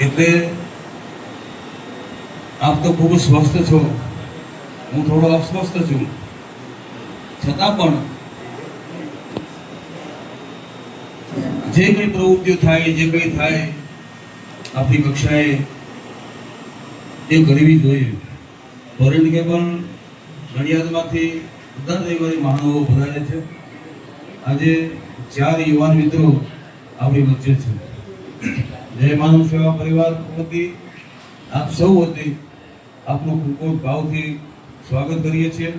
એટલે આપ તો ખૂબ સ્વસ્થ છો, હું થોડો અસ્વસ્થ છું, છતાં પણ જે કંઈ પ્રવૃત્તિઓ થાય, જે કંઈ થાય આપણી કક્ષાએ એ કરવી જોઈએ. ફોરેન કે પણ નડિયાદમાંથી બધા રવિવારે મહાનુભાવો ભરાય છે. આજે 4 યુવાન મિત્રો આપણી વચ્ચે છે. જય માનવ સેવા પરિવાર વતી આપ સૌ વતી આપનું ખૂબ ભાવથી સ્વાગત કરીએ છીએ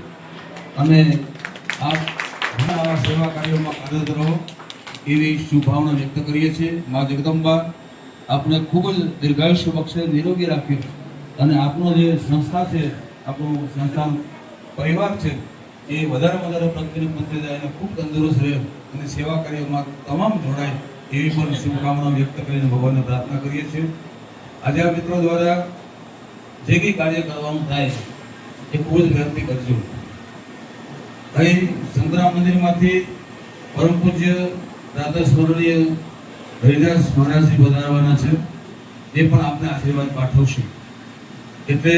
અને આપ ઘણા આવા સેવા કાર્યોમાં કાર્યરત રહો એવી શુભભાવના વ્યક્ત કરીએ છીએ. મા જગદંબા આપને ખૂબ જ દીર્ઘાયુષ્ય બક્ષે, નિરોગી રાખ્યો અને આપનો જે સંસ્થા છે, આપણું સંસ્થાન પરિવાર છે, એ વધારે પ્રગતિને પંથે જાય અને ખૂબ તંદુરસ્ત રહે અને સેવા કાર્યમાં તમામ જોડાય એવી પણ શુભકામના વ્યક્ત કરીને ભગવાનને પ્રાર્થના કરીએ છીએ. આજે આ મિત્રો દ્વારા જે કંઈ કાર્ય કરવાનું થાય એ ખૂબ જ વિનંતી કરજો. અહીં સંતરામ મંદિરમાંથી પરમ પૂજ્ય દાદા સ્મરણીય હરિદાસ મહારાજજી પધારવાના છે. એ પણ આપને આશીર્વાદ પાઠવશે. એટલે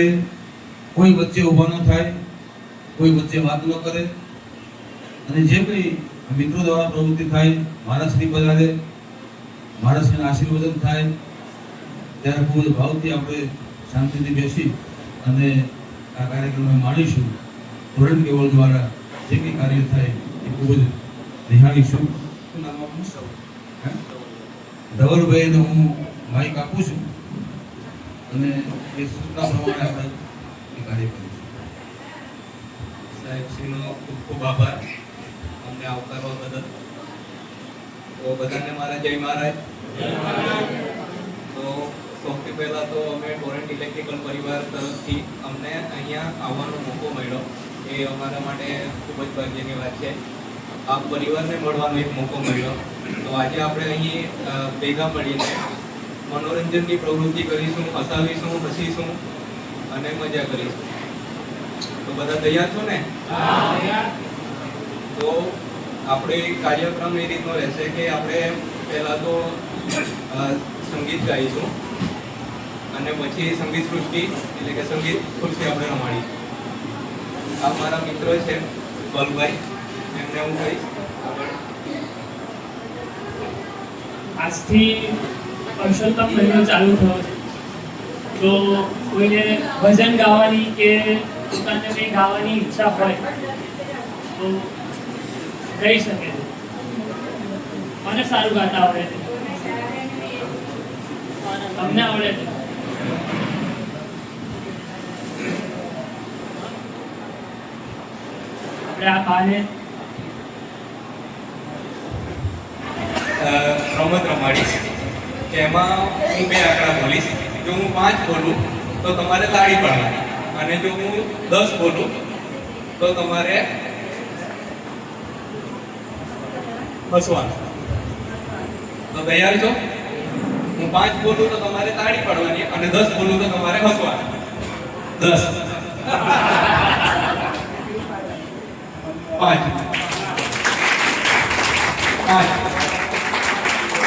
કોઈ વચ્ચે ઊભા ન થાય, કોઈ વચ્ચે વાત ન કરે અને જે કંઈ મિત્રો દ્વારા પ્રવૃત્તિ થાય, મહારાજશ્રી પધારે, મહારાજશ્રીના આશીર્વાદન થાય ત્યારે ખૂબ જ ભાવથી આપણે શાંતિથી બેસી અને આ કાર્યક્રમને માણીશું. ધોરણ કેવળ દ્વારા જે કંઈ કાર્ય થાય એ ખૂબ જ નિહાળીશું. શું નામ આપનું? ધવલભાઈને હું માઇક આપું છું અને એ સૂચના પ્રમાણે આપણે એ કાર્ય કરીશું. સાહેબશ્રીનો ખૂબ ખૂબ આભાર અમને આવકારવા બદલ. તો બધાને મારા જય મહારાજ. તો સૌથી પહેલાં તો અમે ટોરેન્ટ ઇલેક્ટ્રિકલ પરિવાર તરફથી અમને અહીંયા આવવાનો મોકો મળ્યો એ અમારા માટે ખૂબ જ ભાગ્યની વાત છે. આ પરિવારને મળવાનો એક મોકો મળ્યો. તો આજે આપણે અહીં ભેગા મળીને મનોરંજનની પ્રવૃત્તિ કરીશું, હસાવીશું, હસીશું અને મજા કરીશું. તો બધા તૈયાર છો ને? તો આપણે કાર્યક્રમ એ રીતનો રહેશે કે આપણે પહેલાં તો સંગીત ગાઈશું અને પછી સંગીત સૃષ્ટિ એટલે કે સંગીત ખુરશી આપણે રમાડીશું. આ મારા મિત્રો છે બલભાઈ, એમને હું કહીશ આગળ. આજથી પુરુષોત્તમ મહિનો ચાલુ થયો છે. તો કોઈને ભજન ગાવાની કે પોતાને કંઈ ગાવાની ઈચ્છા હોય તો ગઈ શકે છે. મને સારું ગાતા આવડે છે. તમને આવડે છે? આપણે આ બાને રમત રમાડીશ કે એમાં હું 2 આંકડા બોલીશ. જો હું 5 બોલું તો તમારે તાળી પાડવાની અને જો હું 10 બોલું તો તમારે હસવાનું. તો તૈયાર છો? હું 5 બોલું તો તમારે તાળી પાડવાની અને 10 બોલું તો તમારે હસવાનું. 10 5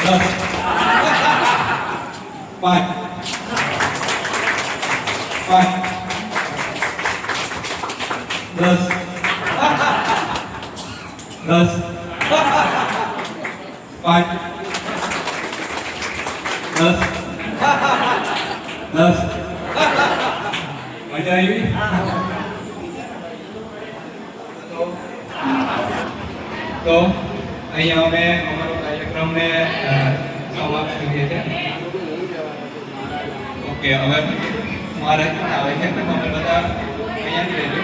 10 5 5 10 10 5 10 10 મજા આવી? તો અહીંયા અમે અમારો કાર્યક્રમને સમાપ્ત કરીએ છીએ. ઓકે, હવે મહારાજ પણ આવે છે તો તમે બધા અહીંયા જ રહેજો.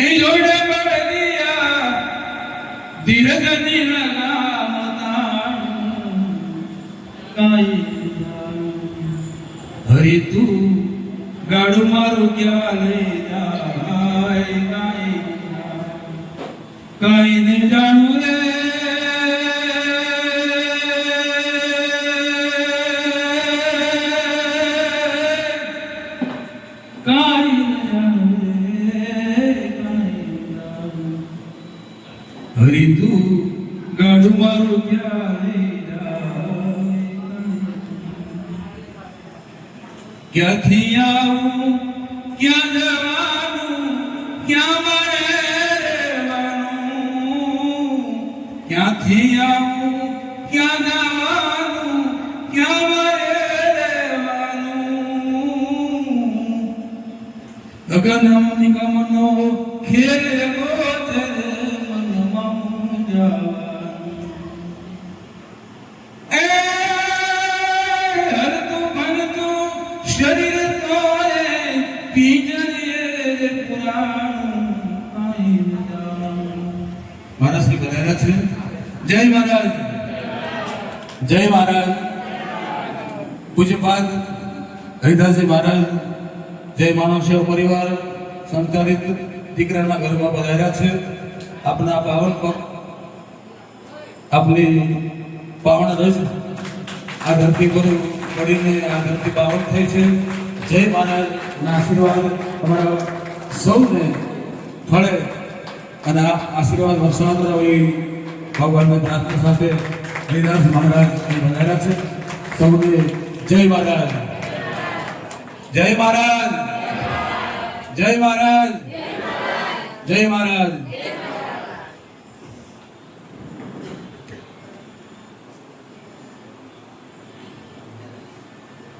એ જોડે બળદિયા ધીરજની લગામતાણું કાઈ હરી તું ગાડું મારું ક્યાં લઈ જાય કાઈ ને જાણું રે કાઈ ને જાણું રે હરી તું ગાડું મારું ક્યાં લઈ જાય ક્યાંથી આવું ક્યાં જવાનું ક્યાં મારે રહેવાનું ક્યાંથી આવું ક્યાં જવાનું ક્યાં મારે રહેવાનું ગગન નિગમનો ખેલ ગોચરે મનમાં મૂંઝાવાનું એ હરતું ભણતું શરીર તોરે પીજરે પુરાણું આઈ જાણું મહારાજ શ્રી બધાયા છે જય મહારાજ જય મહારાજ પૂજ્યપાદ હરિદાસજી મહારાજ જય માનવ સેવ પરિવાર સંચાલિત દીકરાના ઘરમાં પધાર્યા છે આપના પાવન પગ આપની પાવન રજ આ ધરતી પર પડીને આ ધરતી પાવન થઈ છે જય મહારાજના આશીર્વાદ તમારા સૌને ફળે અને આ આશીર્વાદ વરસાવતા હોય એવી ભગવાનની પ્રાર્થના સાથે હરિદાસ મહારાજ પધાર્યા છે સૌને જય મહારાજ જય મહારાજ જય મહારાજ જય મહારાજ